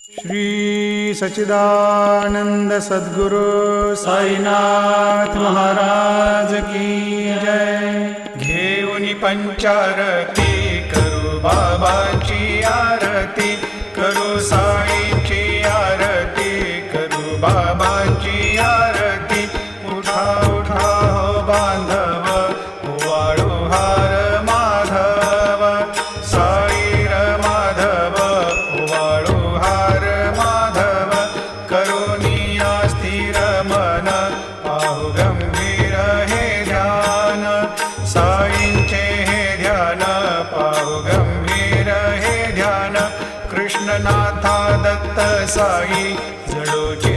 श्री सच्चिदानंद सद्गुरु साईनाथ महाराज की जय। घेऊन पंचारती करू बाबाची आरती, करू साईची आरती, करू बाबाची आरती। उठा उठा हो बांधव, वाळू हार माधव, साई र माधव, वाळू हार माधव। करुणिया स्थिर मन, पाहु गंभीर हे ध्यान, साईंचे हे ध्यान, पाहु गंभीर हे ध्यान। कृष्णनाथा दत्त साई जडोची